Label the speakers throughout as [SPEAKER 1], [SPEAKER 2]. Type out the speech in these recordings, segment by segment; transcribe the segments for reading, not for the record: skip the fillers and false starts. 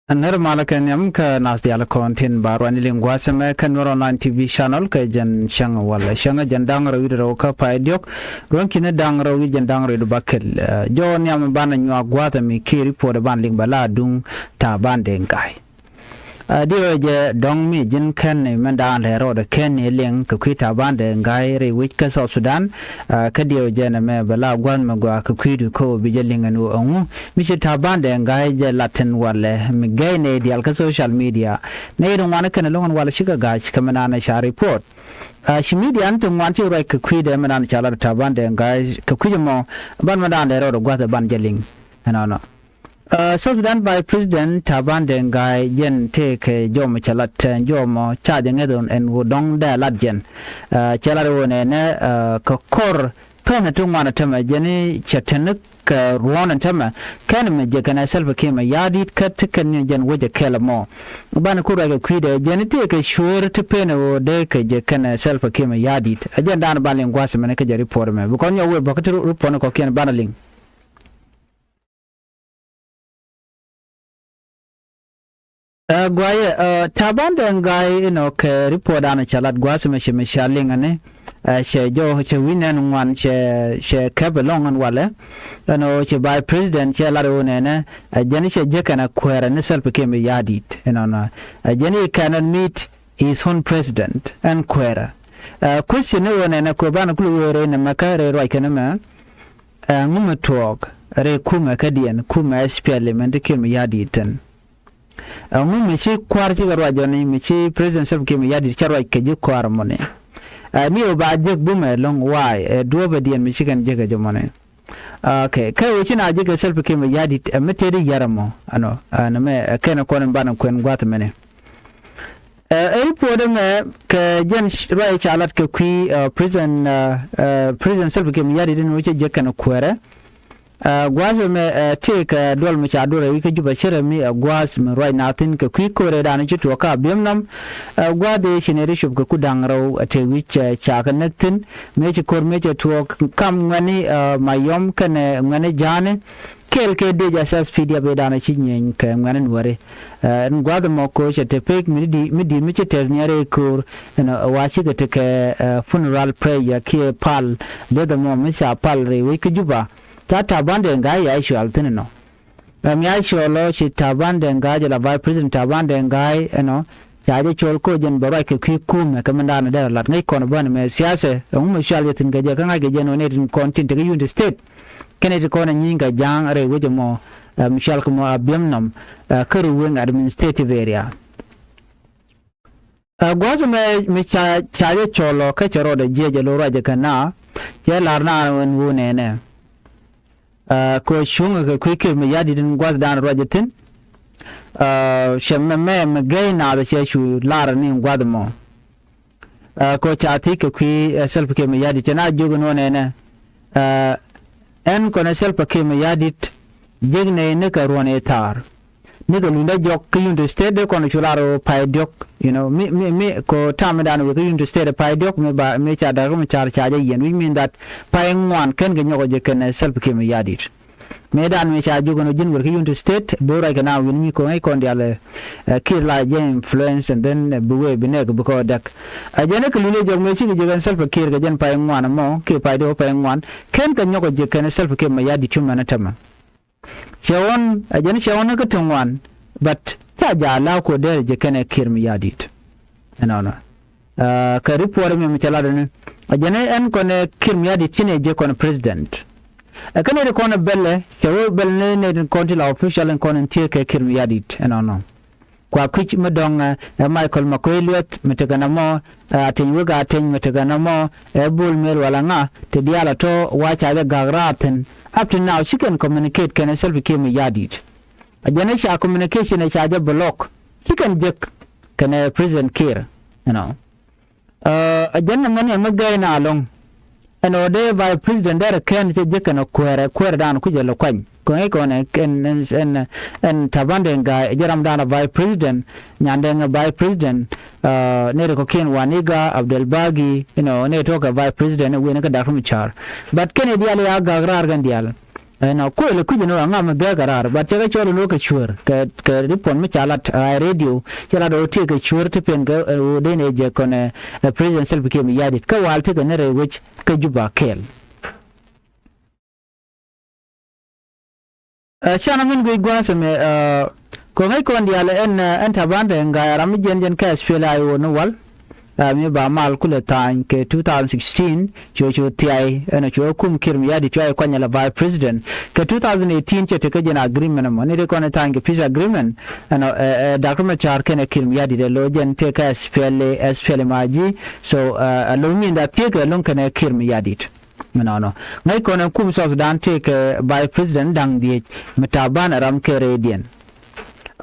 [SPEAKER 1] Ner malakan yam ka nas dial content baru ani lingua sama kan Nuer online TV channel ka jan shang wala shang jan dang rawi ro ka pa diok ron kina dang rawi jan dang rawi bakel jo nyam ban nywa gwata mi kiri po de ban ling bala dung taban dengai dio je dong mi jin kan ne man dan le ro de ken ne leng ka kwita ban dengai re wich ka South Sudan ka dio je na me bala gwan ma gwa ka kwidu ko bi je linganu ongu mi se taban dengai je latin wala mi gay ne dial ka social media ne don wana kan longan wala shiga gash kamana na sha report shi media antun wanti ro ka kwida man cha la taban dengai ka kwije mo ban ma dan le ro gwa ta ban je ling no South Sudan by President Taban dengai jen take jom chalat jom cha jengedon en wudong da ladjen chalaro ne ka kor pena tungwana tama jeni chatenek ruwan tama kan me je kana self kema yadi kat kan jen woje kela mo ban kura ga kwide jeni take sure to pena wo de ka je kana self kema yadi ajen dan balen gwase mene ka je report me bu kon yo we bakatu report ko ken banaling Gwaye taban dengai ke report ana chalat gwase me shaling ane she jo che winan wan she kabelong an wale che by president che laro ne jeni she je kana kwera ne self keme yadit na jeni cannot meet his own president and kwera question ne ko bana kulu ne makare ro kana ma ngume talk re kuma kadien kuma parliament keme yaditen mi ci kwar ci garwa joni mi ci president sab ke mi yadi charwa ke ji kwar mone ni o ba je bu me long why do ba dien mi ci kan je ga jomone okay kai o ci na je ga sab ke mi yadi meteri yaramo ano na me kana konen banan koen gwata mene po de me ke jen rai chalat ke kui president sab ke mi yadi din o ci je kan kware gwaze me take dol mi cha dore wi ke juba chere mi gwas me right now tin ke kwi kore da ni to ka biemnam gwade shineri shub ke kudang raw te wi cha connectin me che kor me che to kam ngani mayom kane ngani jane kel ke de ja speed ya be da na chi nyen ke ngani wore gwade mo ko che te pek mi di mi che tes nyare kur wa chi ke te funeral prayer ke pal de mo mi sa pal re wi ke juba Taban dengai ya issue altino mi issue lo chi taban dengai la vice president taban dengai chaje chol ko jen baba ke kum ka mandana da lat ngai kono ban me siase me shal yetin gaje kan ga jeno ne tin content ga unity state kene to kono nyinga jang are woje mo mishal ko mo abiamnam karu wen administrative area gwazo me chaje cholo ka chero de jeje lo raje kana ya larna wen wune ne ko shunga ka kwike me yadi din gwaz dan rojetin shemme me gaina da sheshu lara ni gwad mo ko chati ka kwi self ke me yadi tana jogo no ne en ko na self ke me yadi jegne ne ka rone tar ni ko lunda jok ki unde state ko no chularo pai dok me ko tamadan we ki unde state pai dok me ba me cha da ko char cha yen we mean that pai ngwan ken ga nyoko je ken self ke me yadi me dan me cha jogo no jin we ki unde state bo ra kana win mi ko ngai kon diale KIIR la je influence and then buwe bine ko ko dak ajene ko lule jog me chi je self KIIR ga jen pai ngwan mo ke pai do pai ngwan ken ka nyoko je ken self ke me yadi chuma tama Shawon ajani shawon ka tungwan but ta jala ko der je kana KIIR mi yadit ka report mi chala ne ajane en ko ne KIIR mi yadit chine je ko president kana de ko ne belle shawo belle ne konti la official en ko ne tie ka KIIR mi yadit kwa kwich medong Michael Makwelwet metegana mo atenwega aten metegana mo bul mel wala nga te diala to wacha be gagraten up to now she can communicate can self came yadit ajane sha communication e cha block she can jek can president KIIR ajane ngani magaina along de by president there can jek na kwere dan ku jelo kwany ko ne en tabande ga jaram dana by president nyande by president ne ko ken waniga Abdul Bagi ne to ka by president we ne ka dakhum char but ken dial ya gagrar gan dial na ko le ku jino nga ma ga garar ba te ga choro no ka chur ka ripon me chalat radio chala do te ka chur te pen ga o de ne je kone president self ke mi yadit ka wal te ga ne re wich ka juba kel chana min go gwasa me ko ngai ko ndiale en tabande nga ram jen ka spela yo no wal mi ba mal kule tan ke 2016 cho tiai ena cho kum kirmi yadi tiai kwanya la vice president ke 2018 che ke jena agreement mo ne ko na tan ke peace agreement ana document char ke ne kirmi yadi de lo jen te ka spele maji so lo mi nda te ke lon ke ne kirmi yadi no ngai ko na kum so dan te ke vice president dang di metaban ram ke redian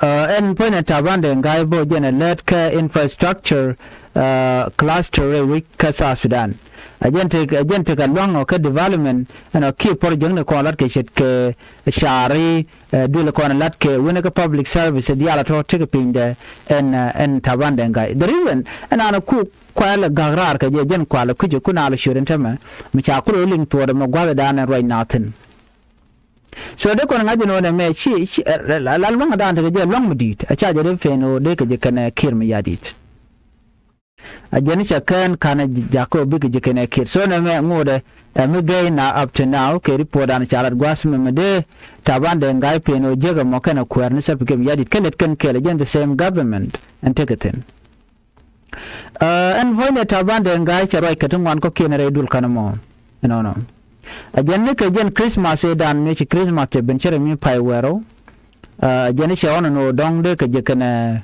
[SPEAKER 1] en point taban de ngai bo jena let ke infrastructure cluster we kasa Sudan agente ka long ka development and key project ne ko lat ke chet ke shari dule ko lat ke wona ka public service di ala to take pinde en taban de ngai the reason ana ku kwala gagrar ka je jen kwala kuje kuna ala shirin tama mu cha ku link to da magwa da nan right nothing so de ko ngaji no ne me chi lalma da ta je long mudit a cha je fe no de ka je kana kir mi yadit ajani chakan kana jako big jikene kir so na me ngode me gay na up to now ke report an chalat gwas me de taban de ngai peno jega mo kana kwerne sa pike yadi kelet kan kele the same government and take it in and when taban de ngai charai katun wan ko kenere dul kana mo no ajani ke jen Christmas e dan me chi Christmas te benchere mi pai wero ajani shawana no dong de ke jekana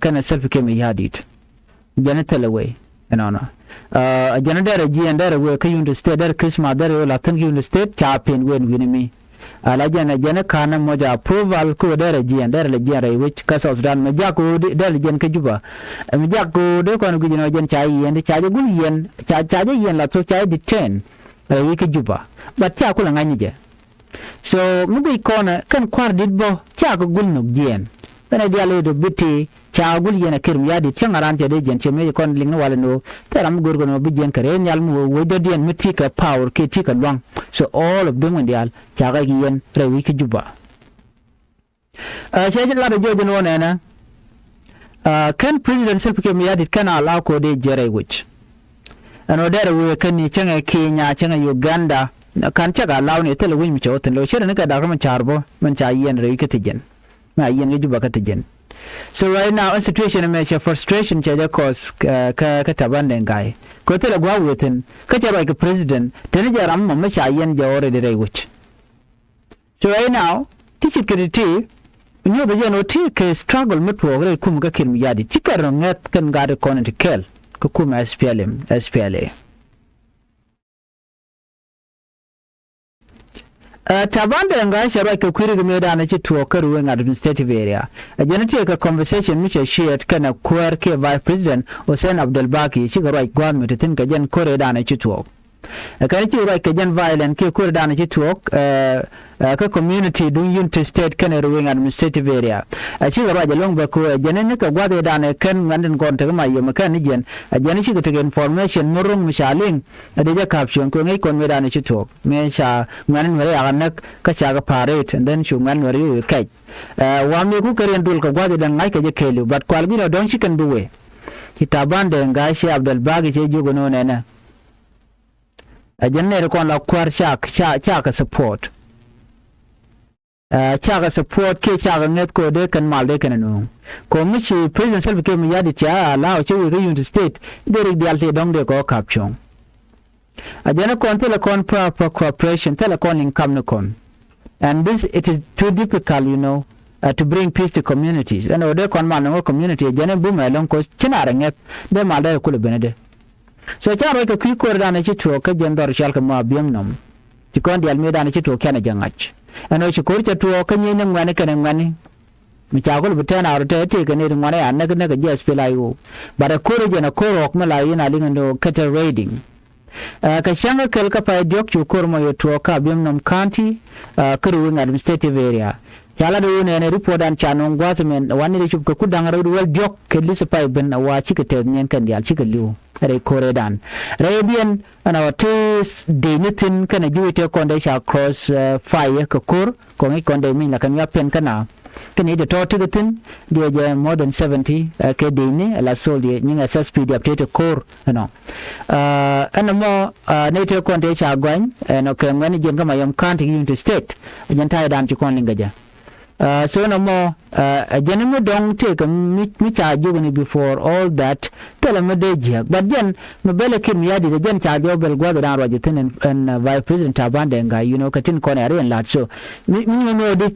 [SPEAKER 1] kana self ke me yadit jana teleway enona jana dere ji and dere we ka yunde state dere Christmas dere la tan yunde state chapin wen winimi ala jana kana moja approval ko dere ji and dere le jare which ka South Sudan me jako dere jen ka juba me jako de ko no gino jen chai yen chaje gul yen chaje yen la to chai detain we ka juba but cha ko la ngani je so mugi kona kan kwar ditbo cha ko gul no jen bana diale do biti chagul yena kirm yadi changaran jade jenche me kon ling wala no taram gorgo no bijen kare nyal mu wodo dien mitika power ke tika long so all of them ndial chaga yen rewi ki juba cheje la do no nena kan president self ke yadi kana ala ko de jere which ano dere we kan ni changa Kenya changa Uganda kan chaga law ne tele wi mi choten lo chere ne ka da man charbo man cha yen rewi ke tijen ma yen juba ka tijen. So right now a situation in which frustration chaja cause ka tabande ngai ko tele gwa wetin ka jara ka president tene jaram mamma chayen jawore de which so right now teacher kiti nyo be no take struggle metro re kum ka kin yadi tikar ngat kan gade konent kel ko kum SPLA tabande ngai shara ka kwiri me da na ci TUƆK ruwan administrative area a janate ka conversation miche shared kana kwar ke vice president Hussein Abdul Baki ci ga right government tin ka jan kore da na ci TUƆK ka ci right ka jan violent ke kore da na ci TUƆK ka community dun unity state kana ruwan administrative area a ci ga right long ba ko janen ka gwade da na kan nganden gon ta ma yema kan jen a janen ci ga ta information murung mishalin da ja caption ko ngai kon me da na ci TUƆK me sha nganen mere ya nak ka cha ga parade and then shuman mere yu kai wa me ku karen dul ka gwade dan ngai ka je kelu but kwalbino don shi kan duwe kitaban da ngai shi Abdul Bagi ce jogo no nena a janne ko la kwar cha ka support chaga support ke chaga net ko de kan mal de kan no ko michi president self ke mi yadi cha lao che we unity state de ri bialte dong de ko caption ajana kon telecom proper cooperation telecom income no kon and this it is too difficult to bring peace to communities and ode kon man no community ajana bu melon ko chinara ngep de mal de ko le benede so charo ko ki ko da na chi to ka jendor shal ka ma biem nom ti kon dial me da na chi to kana jangach ano shi ko ta to kan yin ngani kan ngani mi cha ko butana arta te kan ne ngani an na ga jes pelayo bara ko re na ko rok mala yana lingando kata raiding ka shanga kal ka pa jok chu ko mo yo to ka bim nom county kruwing administrative area chala do ne report dan chanon gwatmen wani de chup ku dangaro do wel jok ke lisa pai ben wa chikete nyen kan dia chikelu re koredan rebian ana te de nitin kana juite konde sha cross fire ka kur ko ngi konde min kan ya pen kana kani de to tigatin de more than 70 ke de ni la sol de ninga ssp de update core no ana mo ne te konde sha gwan no ke ngani jen kama yam county unit state jen tay dan ci kon linga so no more jenemu dong take mi cha jogni before all that tell me de jia but then me bele kin ya de jen cha jo bel gwa dan rojitin and vice president taban de nga you know katin kon are lat so mi no de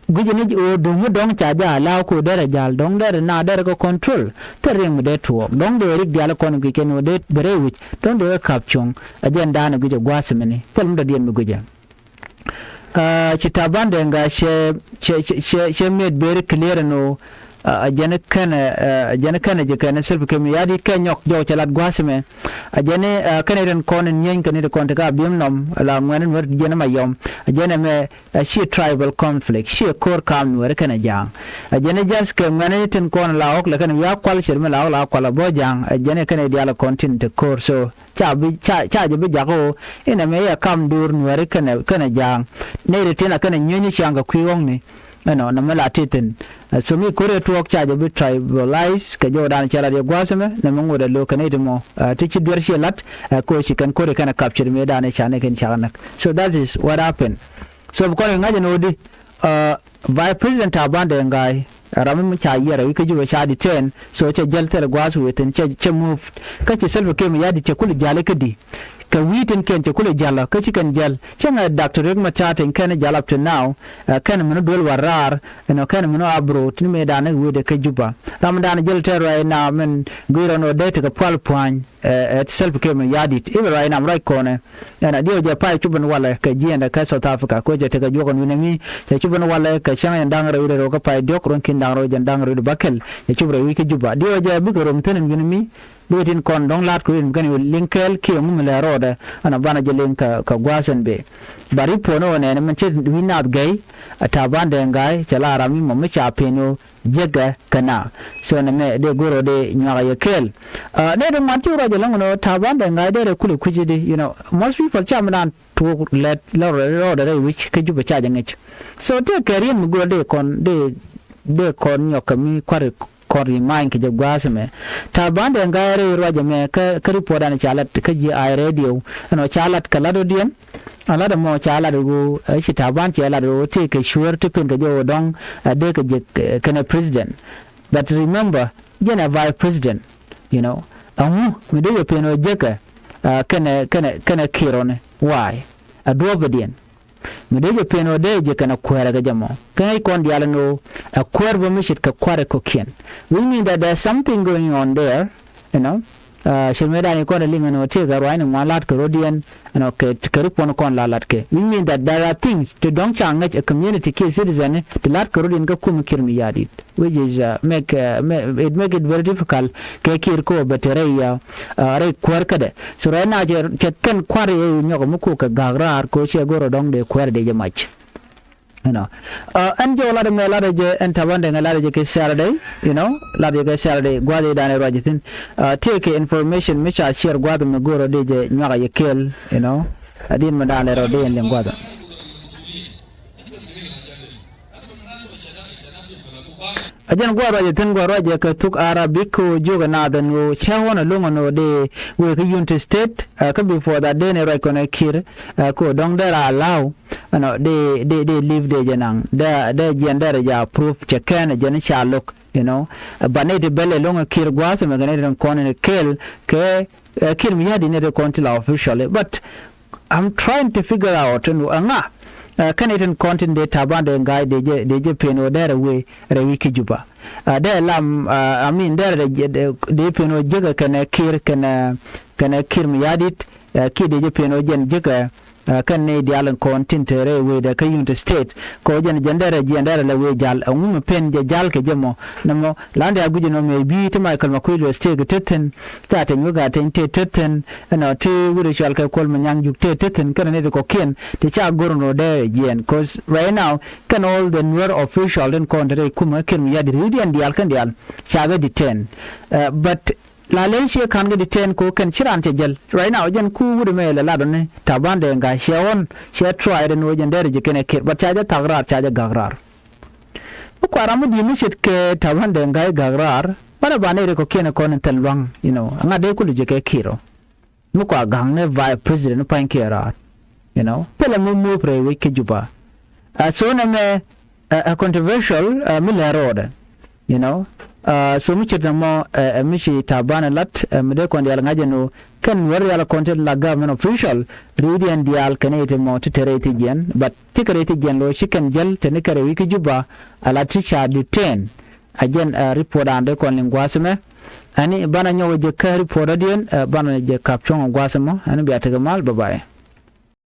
[SPEAKER 1] gujini o dungu dong cha ja la ko dere jal dong dere na dere ko control tereng de to dong de rik dial kon ki ken de bere wich dong de kapchung ajen dan guje gwasmene tel mdo dien mi guje chitabande nga she made very clear no ajene kana je kana self kem yadi kenyok jo chalat gwasme ajene kana ren konen nyen kana de konta bim nom la ngwen wer jene mayom ajene me she tribal conflict she kor kam wer kana jang ajene jas ke ngwen tin kon la ok la kana ya kwal shirme la kwala bo jang ajene kana diala content kor so cha je bi jago ina me ya kam dur wer kana jang ne retina kana nyenyi shanga kwiwong ni no na mala titin so mi kore tuok cha je bi tribalize ka jo dan chala de gwasame na mungo de lo kanete mo tichi dwer shelat ko shi kan kore kana capture me dan chane ken chanak so that is what happened so ko ngaje no di vice president abande ngai ramin cha yera wike ju cha di 10 so che jalter gwasu wetin che move ka che selbe kem ya di che kul jale kedi ka witin ken che kul jala ka chi kan jal chenga dr regma chatin kan jala up to now kan mun dol warar no kan mun abro tin me dan wede ka juba ramadan jalter right now men guiro no date ka pal point at self kem ya di even right now right corner and dio je pai chuban wala ka jienda ka South Africa ko je te ka jogon winami te chuban wala ka changa ndangara wede ro ka pai diok ron kin dangro jan dangro de bakel e chubra wike juba dio je bi ko rom tenen winami betin kon dong lat ko en gani linkel ki mum le roda ana bana je linka ka gwasen be bari pono ne man che winat gay taban de ngai chala rami mum cha peno jega kana so na me de goro de nyaga yekel ne de mati ro je langono taban de ngai de kuli kujide you know most people chamanan to let roda which ke juba cha jangech so te kerim go de kon kon nyokami kware kori main ke jagwasme tabande ngare roje me ka ripoda chalat ka ji ai radio no chalat kala do dien ala da mo chala do shi taban chala do te ke sure to pin ke jo dong de ke kana president but remember jena vice president you know me do peno jeka kana kirone why adobedien me de peno de je kana kwera ga jamo kai kon diala no a kwerbo mishit ka kware ko kien we mean that there's something going on there you know shemeda ni kon linga no te ga rwani malat ko rodian no ke keripon kon lalat ke we mean that there are things to don't change a community ke citizen to lat ko rodin ga kum kirmi yadit which is make it very difficult ke kir ko bateria re kwerkade so rena je kan kware nyogo muko ka gagrar ko che goro dong de kwer de mach you know and jo la de je en tabande ngala je ke Saturday you know la de ke Saturday gwade dane rojitin take information me cha share gwade me goro de je nyaga yekel you know adin madale ro de en gwada ajan gwara je tan gwara je ka tuk arabic ko joga na dan wo chawona lungo no de we ka unit state ka before that day ne right kono kir ko dong dara allow no de live de janang de gender ja proof checken je ne chalok you know bane de bele lungo kir gwa se magane dan kono kel ke kir mi yadi ne de kontila officially but I'm trying to figure out anga kaneten content de tabande ngai de peno dere we re wiki juba de lam I mean dere de peno jega kana kir mi yadit ki de peno jen jega kan ne dialan kontin tere we da kayun to state ko jen jendere la we jal ngum pen je jal ke jemo namo lande aguji no me bi to Michael Makuilo state teten ta te nyuga ten teten no te wuri shal ka kol manyang juk teten kan ne ko ken te cha gorno de jen cause right now kan all the Nuer official in kontre kuma ken ya di ridian dial kan dial chaga detain but la lenshi kan ga detain ko kan chiran te jel right now jen ku wuri me la don taban de nga shewon she try den wojen der je ken ke but chaja tagrar chaja gagrar ko aramu di mishit ke taban de nga gagrar para bane ko ken ko talwang nga de ku je ke kiro mu ko gangne vice president pan kera pela mu pre we ke juba so na me a controversial milarode so mu chita mo mishi tabana lat mede ko ndial ngajeno kan war yala content la government official rudi and dial kanete mo tereti gen but tikareti gen lo chicken gel tenikare wiki juba ala ticha detain again report ande kon lingwasme ani bana nyowe je ka report adien bana je caption ngwasmo ani biata mal bye bye